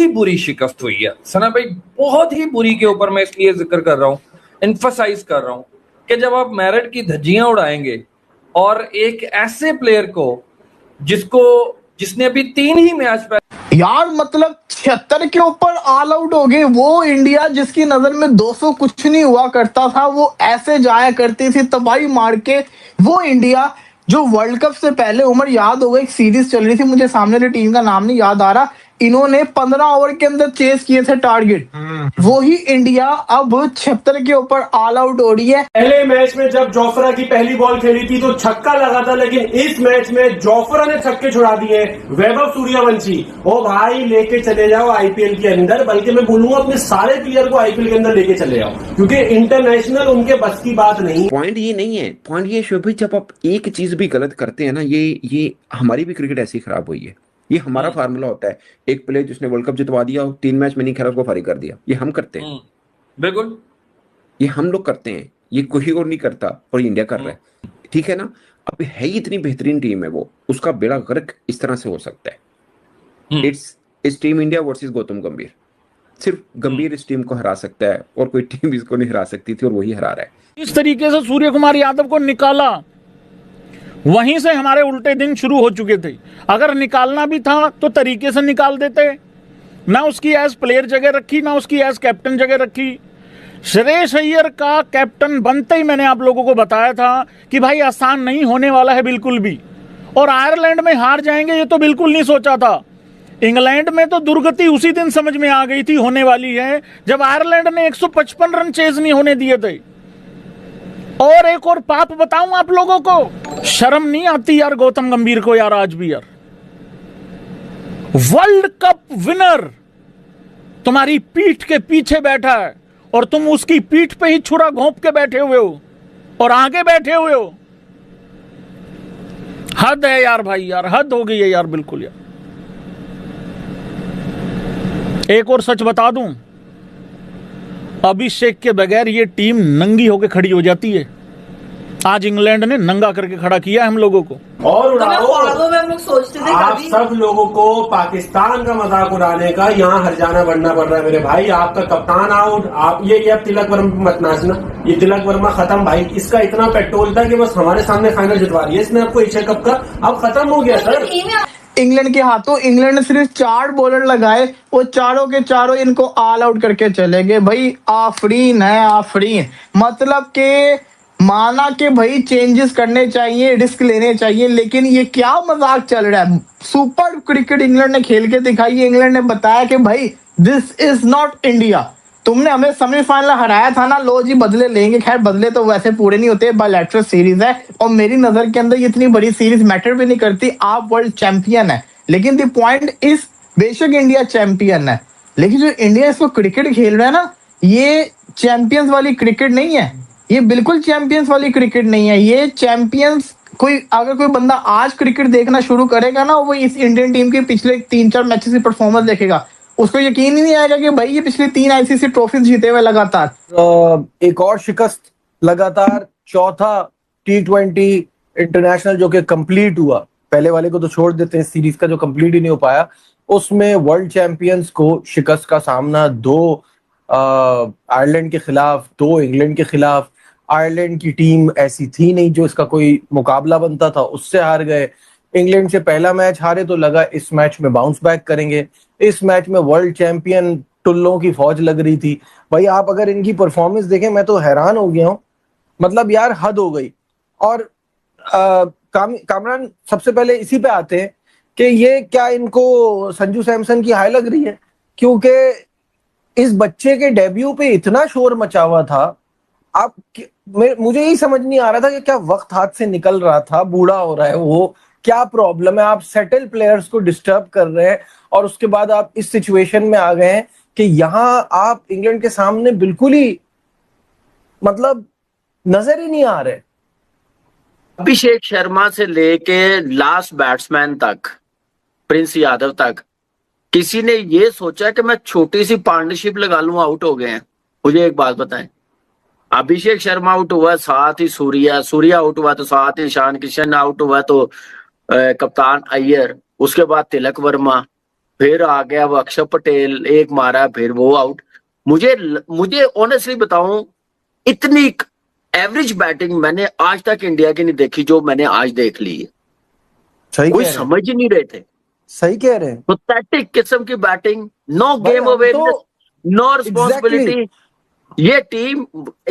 ही बुरी शिकस्त हुई है सना भाई, बहुत ही बुरी के ऊपर मैं इसलिए जिक्र कर रहा हूँ, एम्फसाइज कर रहा हूँ कि जब आप मेरिट की धज्जियां उड़ाएंगे और एक ऐसे प्लेयर को जिसने अभी 3 ही मैच यार, मतलब 76 के ऊपर ऑल आउट हो गए। वो इंडिया जिसकी नजर में 200 कुछ नहीं हुआ करता था, वो ऐसे जाया करती थी तबाही मार के। वो इंडिया जो वर्ल्ड कप से पहले, उमर याद होगा, एक सीरीज चल रही थी, मुझे सामने वाली टीम का नाम नहीं याद आ रहा, इन्होंने 15 ओवर के अंदर चेस किए थे टारगेट। वही इंडिया अब 76 के ऊपर ऑल आउट हो रही है। पहले मैच में जब जोफ्रा की पहली बॉल खेली थी तो छक्का लगा था, लेकिन इस मैच में जोफ्रा ने छक्के छुड़ा दिए। वैभव सूर्यवंशी, ओ भाई लेके चले जाओ आईपीएल के अंदर, बल्कि मैं बोलूंगा अपने सारे प्लेयर को आईपीएल के अंदर लेके चले जाओ, क्योंकि इंटरनेशनल उनके बस की बात नहीं। पॉइंट ये नहीं है, पॉइंट ये शोभी, जब आप एक चीज भी गलत करते हैं ना, ये हमारी भी क्रिकेट ऐसी खराब हुई है। ये हमारा फार्मूला होता है, एक प्लेयर जिसने वर्ल्ड कप जितवा दिया, 3 मैच में नहीं खेला, उसको फारिग कर दिया। ये हम करते हैं, बिल्कुल ये हम लोग करते हैं, ये कोई और नहीं करता, और इंडिया कर रहा है। ठीक है ना, अब है ही इतनी बेहतरीन टीम है वो, उसका बेड़ा गर्क इस तरह से हो सकता है। Its team India versus Gautam गंभीर। सिर्फ गंभीर इस टीम को हरा सकता है, और कोई टीम इसको नहीं हरा सकती थी, और वही हरा रहा है। इस तरीके से सूर्य कुमार यादव को निकाला, वहीं से हमारे उल्टे दिन शुरू हो चुके थे। अगर निकालना भी था तो तरीके से निकाल देते, ना उसकी एज प्लेयर जगह रखी, ना उसकी एज कैप्टन जगह रखी। श्रेयस अय्यर का कैप्टन बनते ही मैंने आप लोगों को बताया था कि भाई आसान नहीं होने वाला है बिल्कुल भी, और आयरलैंड में हार जाएंगे ये तो बिल्कुल नहीं सोचा था। इंग्लैंड में तो दुर्गति उसी दिन समझ में आ गई थी होने वाली है, जब आयरलैंड ने 155 रन चेज नहीं होने दिए थे। और एक और पाप बताऊं आप लोगों को, शर्म नहीं आती यार गौतम गंभीर को यार, आज भी यार वर्ल्ड कप विनर तुम्हारी पीठ के पीछे बैठा है, और तुम उसकी पीठ पे ही छुरा घोंप के बैठे हुए हो और आगे बैठे हुए हो। हद है यार भाई, यार हद हो गई है यार, बिल्कुल यार। एक और सच बता दूं, अभिषेक के बगैर ये टीम नंगी होकर खड़ी हो जाती है। आज इंग्लैंड ने नंगा करके खड़ा किया हम लोगों को। और उड़ाओ, में हम लोग सोचते थे आप सब लोगों को पाकिस्तान का मजाक उड़ाने का यहाँ हरजाना बनना पड़ रहा है मेरे भाई। आपका कप्तान आउट, आप ये अब तिलक वर्मा मत नाचना, ये तिलक वर्मा खत्म भाई। इसका इतना पेट्रोल था कि बस हमारे सामने फाइनल जितवा रही है इसने आपको एशिया कप का, अब खत्म हो गया सर। इंग्लैंड के हाथों इंग्लैंड ने सिर्फ 4 बॉलर लगाए, वो चारों के चारों इनको ऑल आउट करके चले गए। भाई आफरीन है, आफरीन। मतलब के माना कि भाई चेंजेस करने चाहिए, रिस्क लेने चाहिए, लेकिन ये क्या मजाक चल रहा है। सुपर क्रिकेट इंग्लैंड ने खेल के दिखाई। इंग्लैंड ने बताया कि भाई दिस इज नॉट इंडिया। तुमने हमें सेमीफाइनल हराया था ना, लो जी बदले लेंगे। खैर बदले तो वैसे पूरे नहीं होते, बायलैटरल सीरीज है, और मेरी नजर के अंदर ये इतनी बड़ी सीरीज मैटर भी नहीं करती। आप वर्ल्ड चैंपियन है, लेकिन द पॉइंट इज, बेशक इंडिया चैंपियन है, लेकिन जो इंडिया इसको क्रिकेट खेल रहा है ना, ये चैंपियंस वाली क्रिकेट नहीं है। ये बिल्कुल चैंपियंस वाली क्रिकेट नहीं है। ये चैंपियंस, अगर कोई बंदा आज क्रिकेट देखना शुरू करेगा ना, वो इस इंडियन टीम के पिछले 3-4 मैचेस की परफॉर्मेंस देखेगा, उसको यकीन ही नहीं आएगा कि भाई ये पिछले 3 आईसीसी ट्रॉफीज जीते हुए लगातार। एक और शिकस्त, लगातार चौथा T20 इंटरनेशनल जो कि कंप्लीट हुआ। पहले वाले को तो छोड़ देते हैं, सीरीज का जो कंप्लीट ही नहीं हो पाया, उसमें वर्ल्ड चैंपियंस को शिकस्त का सामना 2 आयरलैंड के खिलाफ, 2 इंग्लैंड के खिलाफ। आयरलैंड की टीम ऐसी थी नहीं जो इसका कोई मुकाबला बनता था, उससे हार गए। इंग्लैंड से पहला मैच हारे तो लगा इस मैच में बाउंस बैक करेंगे। इस मैच में वर्ल्ड चैंपियन टुल्लों की फौज लग रही थी। भाई आप अगर इनकी परफॉर्मेंस देखें, मैं तो हैरान हो गया हूं। मतलब यार हद हो गई। और कामरान, सबसे पहले इसी पे आते हैं कि ये क्या इनको संजू सैमसन की हाय लग रही है, क्योंकि इस बच्चे के डेब्यू पे इतना शोर मचा हुआ था। आप, मुझे यही समझ नहीं आ रहा था कि क्या वक्त हाथ से निकल रहा था, बूढ़ा हो रहा है वो, क्या प्रॉब्लम है। आप सेटल प्लेयर्स को डिस्टर्ब कर रहे हैं, और उसके बाद आप इस सिचुएशन में आ गए हैं कि यहां आप इंग्लैंड के सामने बिल्कुल ही मतलब नजर ही नहीं आ रहे। अभिषेक शर्मा से लेके लास्ट बैट्समैन तक, प्रिंस यादव तक, किसी ने ये सोचा कि मैं छोटी सी पार्टनरशिप लगा लूं, आउट हो गए हैं। मुझे एक बात बताएं, अभिषेक शर्मा आउट हुआ, साथ ही सूर्या आउट हुआ, तो साथ ही ईशान किशन आउट हुआ, तो कप्तान अय्यर, उसके बाद तिलक वर्मा, फिर आ गया वो अक्षर पटेल, एक मारा फिर वो आउट। मुझे ऑनेस्टली बताऊं, इतनी एवरेज बैटिंग मैंने आज तक इंडिया की नहीं देखी जो मैंने आज देख ली है। सही कोई कह रहे हैं, समझ ही नहीं रहे थे। सही कह रहे हैं पैथेटिक किस्म की बैटिंग, नो भाई। गेम हम अवेयरनेस, तो नो रिस्पॉन्सिबिलिटी। ये टीम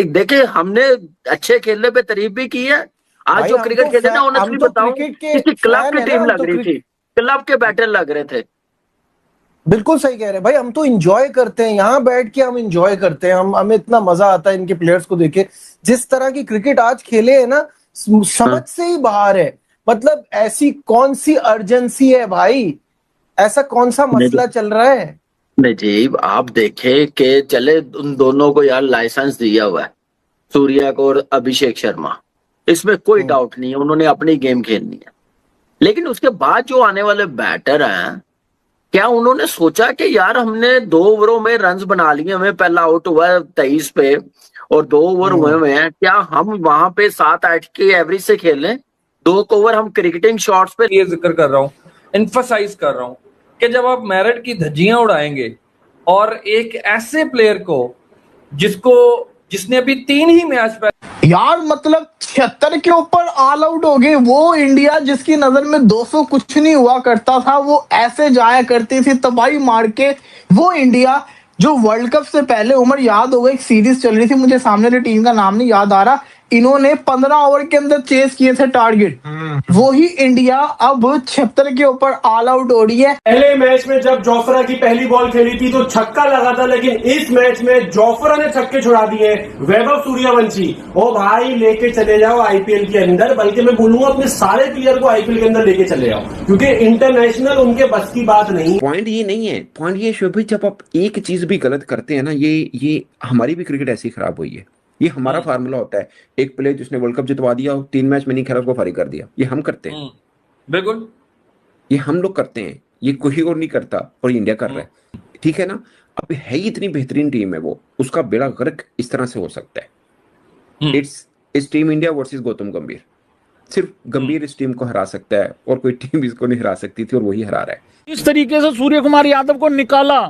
देखे, हमने अच्छे खेलने पे तारीफ भी की है। आज भाई जो हम क्रिकेट तो खेले ना, हम ऑनेस्टली तो बताऊं, क्रिकेट के किसी क्लब फैन की है ना, टीम हम लग तो रही थी, क्लब के बैटर लग रहे थे। बिल्कुल सही कह रहे हैं भाई। हम तो इंजॉय करते हैं, यहाँ बैठ के हम इंजॉय करते हैं, हमें इतना मजा आता है इनके प्लेयर्स को देखे। जिस तरह की क्रिकेट आज खेले है ना, समझ से ही बाहर है। मतलब ऐसी कौन सी अर्जेंसी है भाई, ऐसा कौन सा मसला चल रहा है? नहीं जी, आप देखे कि चले उन दोनों को यार लाइसेंस दिया हुआ है, सूर्या को और अभिषेक शर्मा, इसमें कोई डाउट नहीं है, उन्होंने अपनी गेम खेलनी है। लेकिन उसके बाद जो आने वाले बैटर हैं, क्या उन्होंने सोचा कि यार हमने 2 ओवरों में रन्स बना लिए, हमें पहला आउट हुआ 23 पे और 2 ओवर हुए हैं, क्या हम वहां पे 7-8 की एवरेज से खेल लें? 2 ओवर हम क्रिकेटिंग शॉट्स पे ये जिक्र कर रहा हूँ, एम्फसाइज कर रहा हूँ कि जब आप मेरिट की धज्जियां उड़ाएंगे और एक ऐसे प्लेयर को जिसने अभी 3 ही मैच यार मतलब 76 के ऊपर ऑल आउट हो गए। वो इंडिया जिसकी नजर में 200 कुछ नहीं हुआ करता था, वो ऐसे जाया करती थी तबाही मार के। वो इंडिया जो वर्ल्ड कप से पहले, उम्र याद होगा, एक सीरीज चल रही थी, मुझे सामने वाली टीम का नाम नहीं याद आ रहा, इन्होंने 15 ओवर के अंदर चेस किए थे टारगेट। वो ही इंडिया अब 76 के ऊपर ऑल आउट हो रही है। पहले मैच में जब जोफ्रा की पहली बॉल खेली थी तो छक्का लगा था, लेकिन इस मैच में जोफ्रा ने छक्के छुड़ा दिए। वैभव सूर्यवंशी, ओ भाई लेके चले जाओ आईपीएल के अंदर, बल्कि मैं बोलूंगा अपने सारे प्लेयर को आईपीएल के अंदर लेके चले जाओ, क्योंकि इंटरनेशनल उनके बस की बात नहीं। पॉइंट ये नहीं है, पॉइंट ये शोभी, जब आप एक चीज भी गलत करते हैं ना, ये हमारी भी क्रिकेट ऐसी खराब हुई है। ये हमारा फार्मूला होता है, एक प्लेयर जिसने वर्ल्ड कप जितवा दिया, 3 मैच में नहीं खेला, उसको फारिग कर दिया। ये हम करते हैं, बिल्कुल ये हम लोग करते हैं, ये कोई और नहीं करता, और इंडिया कर रहा है। ठीक है ना, अब है ही इतनी बेहतरीन टीम है वो, उसका बेड़ा गर्क इस तरह से हो सकता है। Its team India versus Gautam गंभीर। सिर्फ गंभीर इस टीम को हरा सकता है, और कोई टीम इसको नहीं हरा सकती थी, और वही हरा रहा है। इस तरीके से सूर्य कुमार यादव को निकाला,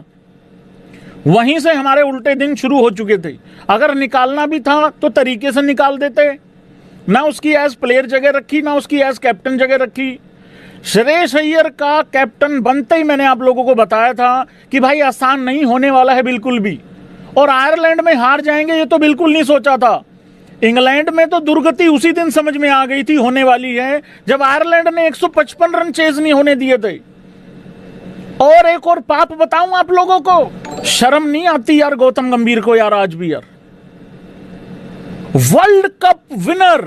वहीं से हमारे उल्टे दिन शुरू हो चुके थे। अगर निकालना भी था तो तरीके से निकाल देते, ना उसकी एज प्लेयर जगह रखी, ना उसकी एज कैप्टन जगह रखी। श्रेयस अय्यर का कैप्टन बनते ही मैंने आप लोगों को बताया था कि भाई आसान नहीं होने वाला है बिल्कुल भी, और आयरलैंड में हार जाएंगे ये तो बिल्कुल नहीं सोचा था। इंग्लैंड में तो दुर्गति उसी दिन समझ में आ गई थी होने वाली है, जब आयरलैंड ने 155 रन चेज नहीं होने दिए थे। और एक और पाप बताऊं आप लोगों को, शर्म नहीं आती यार गौतम गंभीर को यार, आज भी यार वर्ल्ड कप विनर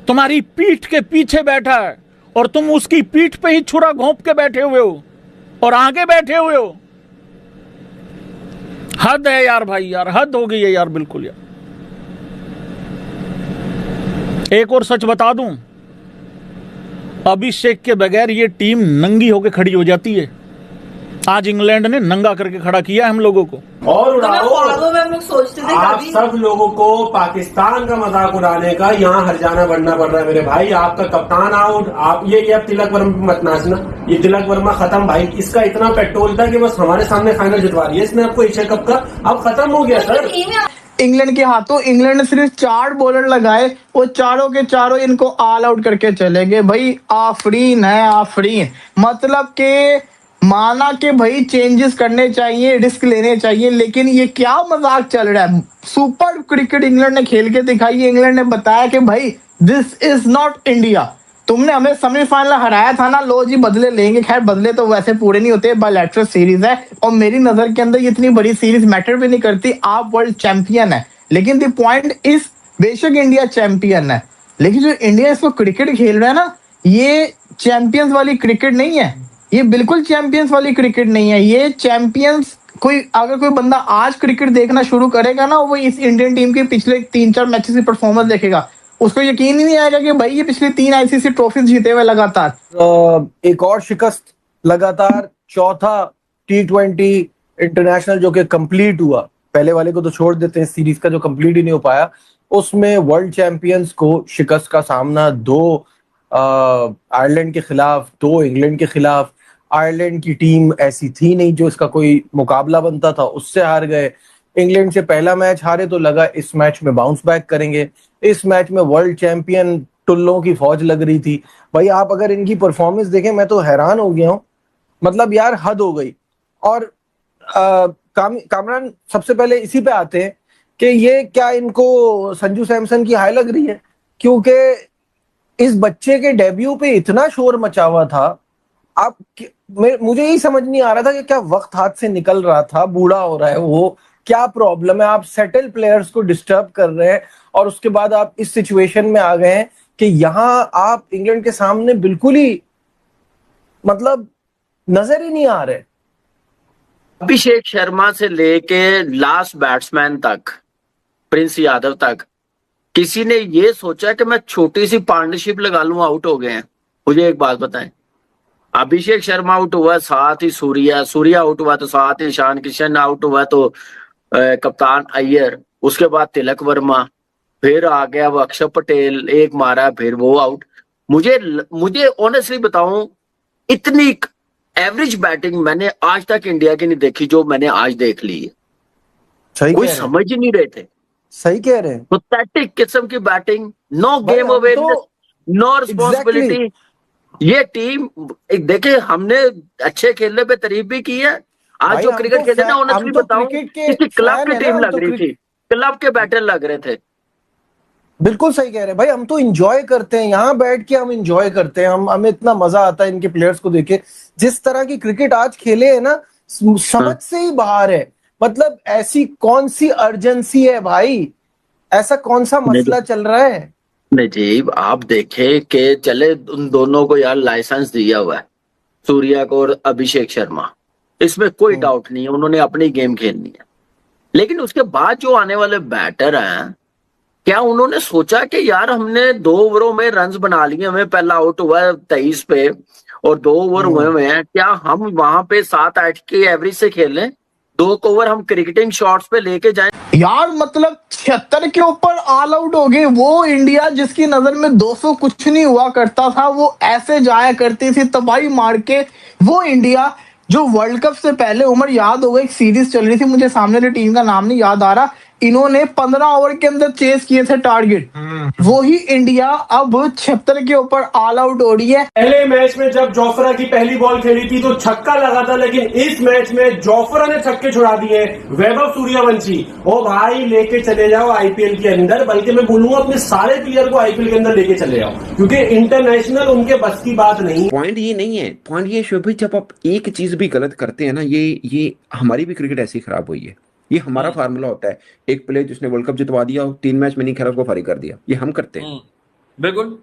तुम्हारी पीठ के पीछे बैठा है और तुम उसकी पीठ पे ही छुरा घोंप के बैठे हुए हो और आगे बैठे हुए हो। हद है यार भाई, यार हद हो गई है यार, बिल्कुल यार। एक और सच बता दूं, अभिषेक के बगैर ये टीम नंगी होकर खड़ी हो जाती है। आज इंग्लैंड ने नंगा करके खड़ा किया हम लोगों को। और उड़ाओ, ख्वाबों में हम लोग सोचते थे आप कभी। सब लोगों को पाकिस्तान का मजाक उड़ाने का यहाँ हर जाना बढ़ना पड़ रहा है मेरे भाई। आपका कप्तान आउट, आप ये अब तिलक वर्मा मत नाचना, ये तिलक वर्मा खत्म भाई। इसका इतना पेट्रोल था कि बस हमारे सामने फाइनल जितवा दिया इसने आपको एशिया कप का, अब खत्म हो गया सर। इंग्लैंड के हाथों इंग्लैंड ने सिर्फ 4 बॉलर लगाए, वो चारों के चारों इनको ऑल आउट करके चले गए। भाई आफरीन है, आफरीन। मतलब के माना कि भाई चेंजेस करने चाहिए, रिस्क लेने चाहिए, लेकिन ये क्या मजाक चल रहा है। सुपर क्रिकेट इंग्लैंड ने खेल के दिखाई। इंग्लैंड ने बताया कि भाई दिस इज नॉट इंडिया, तुमने हमें सेमीफाइनल हराया था ना, लो जी बदले लेंगे। खैर बदले तो वैसे पूरे नहीं होते, बायलैटरल सीरीज है और मेरी नजर के अंदर इतनी बड़ी सीरीज मैटर भी नहीं करती। आप वर्ल्ड चैंपियन है, लेकिन द पॉइंट इज बेशक इंडिया चैंपियन है, लेकिन जो इंडिया इसको क्रिकेट खेल रहा है ना, ये चैंपियंस वाली क्रिकेट नहीं है। ये बिल्कुल चैंपियंस वाली क्रिकेट नहीं है। ये चैंपियंस अगर कोई बंदा आज क्रिकेट देखना शुरू करेगा ना, वो इस इंडियन टीम के पिछले 3-4 मैचेस की परफॉर्मेंस देखेगा, उसको यकीन ही नहीं आएगा कि भाई ये पिछले 3 आईसीसी ट्रॉफी जीते हुए लगातार। एक और शिकस्त, लगातार चौथा T20 इंटरनेशनल जो कि कंप्लीट हुआ। पहले वाले को तो छोड़ देते हैं, सीरीज का जो कंप्लीट ही नहीं हो पाया, उसमें वर्ल्ड चैंपियंस को शिकस्त का सामना 2 आयरलैंड के खिलाफ, 2 इंग्लैंड के खिलाफ, आयरलैंड की टीम ऐसी थी नहीं जो इसका कोई मुकाबला बनता था, उससे हार गए। इंग्लैंड से पहला मैच हारे तो लगा इस मैच में बाउंस बैक करेंगे। इस मैच में वर्ल्ड चैंपियन टुल्लों की फौज लग रही थी। भाई आप अगर इनकी परफॉर्मेंस देखें, मैं तो हैरान हो गया हूं, मतलब यार हद हो गई। और कामरान, सबसे पहले इसी पे आते हैं कि ये क्या इनको संजू सैमसन की हाय लग रही है? क्योंकि इस बच्चे के डेब्यू पे इतना शोर मचा हुआ था। आप मुझे यही समझ नहीं आ रहा था कि क्या वक्त हाथ से निकल रहा था, बूढ़ा हो रहा है वो, क्या प्रॉब्लम है? आप सेटल प्लेयर्स को डिस्टर्ब कर रहे हैं और उसके बाद आप इस सिचुएशन में आ गए हैं कि यहां आप इंग्लैंड के सामने बिल्कुल ही मतलब नजर ही नहीं आ रहे। अभिषेक शर्मा से लेके लास्ट बैट्समैन तक, प्रिंस यादव तक, किसी ने ये सोचा कि मैं छोटी सी पार्टनरशिप लगा लूं, आउट हो गए हैं? मुझे एक बात बताएं, अभिषेक शर्मा आउट हुआ, साथ ही सूर्या आउट हुआ, तो साथ ही ईशान किशन आउट हुआ, तो कप्तान अय्यर, उसके बाद तिलक वर्मा, फिर आ गया वो अक्षर पटेल, एक मारा, फिर वो आउट। मुझे ऑनेस्टली बताऊं, इतनी एवरेज बैटिंग मैंने आज तक इंडिया की नहीं देखी जो मैंने आज देख ली है। सही कोई समझ ही नहीं रहे थे। सही कह रहे हैं। पैथेटिक किस्म की बैटिंग, नो गेम हम अवेयरनेस, तो नो रिस्पॉन्सिबिलिटी। ये टीम देखिए, हमने अच्छे खेलने पे तारीफ भी की है। आज भाई जो हम क्रिकेट तो खेलते ना, हम ऑनेस्टली तो बताऊं, क्रिकेट के किसी क्लब फैन की है ना, टीम हम लग तो रही थी, क्लब के बैटर लग रहे थे। बिल्कुल सही कह रहे हैं भाई। हम तो एंजॉय करते हैं, यहाँ बैठ के हम एंजॉय करते हैं, हमें इतना मजा आता है इनके प्लेयर्स को देखे। जिस तरह की क्रिकेट आज खेले है ना, समझ से ही बाहर है। मतलब ऐसी कौन सी अर्जेंसी है भाई, ऐसा कौन सा मसला चल रहा है? नजीब, आप देखे कि चले उन दोनों को यार लाइसेंस दिया हुआ है, सूर्या को और अभिषेक शर्मा, इसमें कोई डाउट नहीं है, उन्होंने अपनी गेम खेलनी है। लेकिन उसके बाद जो आने वाले बैटर हैं, क्या उन्होंने सोचा कि यार हमने 2 ओवरों में रन्स बना लिए, हमें पहला आउट हुआ 23 पे और 2 ओवर हुए हैं, क्या हम वहां पे 7-8 की एवरेज से खेलें, 2 ओवर हम क्रिकेटिंग शॉट्स पे लेके जाएं? यार मतलब 76 के ऊपर ऑल आउट हो गए। वो इंडिया जिसकी नजर में 200 कुछ नहीं हुआ करता था, वो ऐसे जाया करती थी तबाही मार के। वो इंडिया जो वर्ल्ड कप से पहले, उम्र याद होगा, एक सीरीज चल रही थी, मुझे सामने वाली टीम का नाम नहीं याद आ रहा, इन्होंने 15 ओवर के अंदर चेस किए थे टारगेट। वही इंडिया अब 76 के ऊपर ऑल आउट हो रही है। पहले मैच में जब जोफ्रा की पहली बॉल खेली थी तो छक्का लगा था, लेकिन इस मैच में जोफ्रा ने छक्के छुड़ा दिए। वैभव सूर्यवंशी, ओ भाई लेके चले जाओ आईपीएल के अंदर, बल्कि मैं बोलूंगा अपने सारे प्लेयर को आईपीएल के अंदर लेके चले जाओ, क्योंकि इंटरनेशनल उनके बस की बात नहीं। पॉइंट ये नहीं है, पॉइंट ये शोभित, जब आप एक चीज भी गलत करते हैं ना, ये हमारी भी क्रिकेट ऐसी खराब हुई है। ये हमारा फार्मूला होता है, एक प्लेयर जिसने वर्ल्ड कप जितवा दिया, 3 मैच में नहीं खेला, उसको फारिग कर दिया। ये हम करते हैं, बिल्कुल,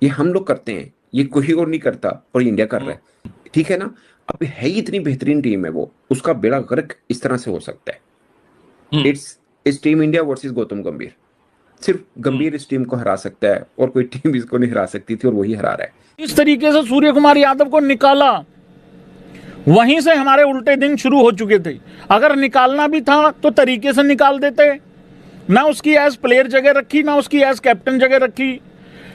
ये हम लोग करते हैं, ये कोई और नहीं करता, और इंडिया कर रहा है। ठीक है ना? अब है ही इतनी बेहतरीन टीम है वो, उसका बेड़ा गर्क इस तरह से हो सकता है। Its team India versus Gautam गंभीर। सिर्फ गंभीर इस टीम को हरा सकता है, और कोई टीम इसको नहीं हरा सकती थी, और वही हरा रहा है। इस तरीके से सूर्य कुमार यादव को निकाला, वहीं से हमारे उल्टे दिन शुरू हो चुके थे। अगर निकालना भी था तो तरीके से निकाल देते, ना उसकी एज प्लेयर जगह रखी, ना उसकी एज कैप्टन जगह रखी।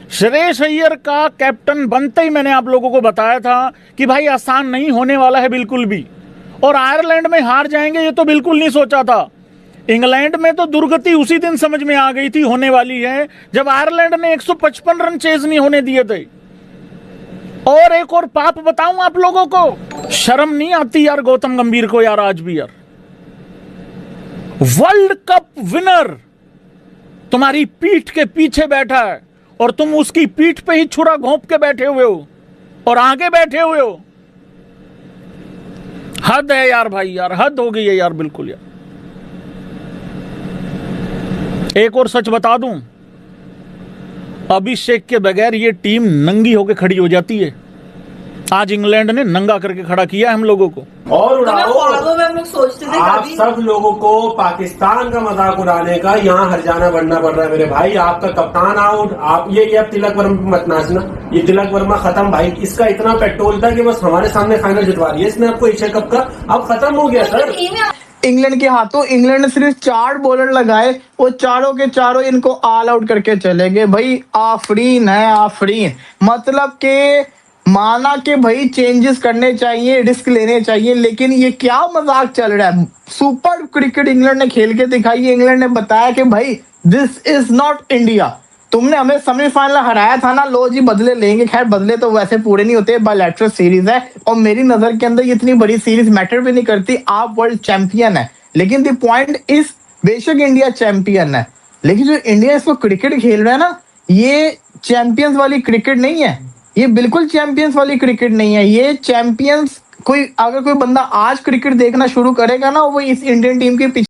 श्रेयस अय्यर का कैप्टन बनते ही मैंने आप लोगों को बताया था कि भाई आसान नहीं होने वाला है बिल्कुल भी, और आयरलैंड में हार जाएंगे ये तो बिल्कुल नहीं सोचा था। इंग्लैंड में तो दुर्गति उसी दिन समझ में आ गई थी होने वाली है, जब आयरलैंड ने 155 रन चेज नहीं होने दिए थे। और एक और पाप बताऊं आप लोगों को, शर्म नहीं आती यार गौतम गंभीर को यार, आज भी यार वर्ल्ड कप विनर तुम्हारी पीठ के पीछे बैठा है, और तुम उसकी पीठ पे ही छुरा घोंप के बैठे हुए हो और आगे बैठे हुए हो। हद है यार भाई, यार हद हो गई है यार, बिल्कुल यार। एक और सच बता दूं, अभिषेक के बगैर ये टीम नंगी होकर खड़ी हो जाती है। आज इंग्लैंड ने नंगा करके खड़ा किया हम लोगों को। और ख्वाबों में हम लोग सोचते थे आप कभी। सब लोगों को पाकिस्तान का मजाक उड़ाने का यहाँ हरजाना बनना पड़ रहा है मेरे भाई। आपका कप्तान आउट, आप ये अब तिलक वर्मा मत नाचना, ये तिलक वर्मा खत्म भाई। इसका इतना पेट्रोल था कि बस हमारे सामने फाइनल जितवा दिया इसने आपको एशिया कप का, अब खत्म हो गया सर। इंग्लैंड के हाथों इंग्लैंड ने सिर्फ 4 बॉलर लगाए, वो चारों के चारों इनको ऑल आउट करके चले गए। भाई आफरीन है, आफरीन। मतलब के माना कि भाई चेंजेस करने चाहिए, रिस्क लेने चाहिए, लेकिन ये क्या मजाक चल रहा है। सुपर क्रिकेट इंग्लैंड ने खेल के दिखाई है। इंग्लैंड ने बताया कि भाई दिस इज नॉट इंडिया। तुमने हमें सेमीफाइनल हराया था ना, लो जी बदले लेंगे। खैर बदले तो वैसे पूरे नहीं होते, बायलैटरल सीरीज है और मेरी नजर के अंदर ये इतनी बड़ी सीरीज मैटर भी नहीं करती। आप वर्ल्ड चैंपियन है, लेकिन द पॉइंट इज बेशक इंडिया चैंपियन है, लेकिन जो इंडिया इसको क्रिकेट खेल रहा है ना, ये चैंपियंस वाली क्रिकेट नहीं है। ये बिल्कुल चैंपियंस वाली क्रिकेट नहीं है। ये चैंपियंस अगर कोई बंदा आज क्रिकेट देखना शुरू करेगा ना, वो इस इंडियन टीम के पीछे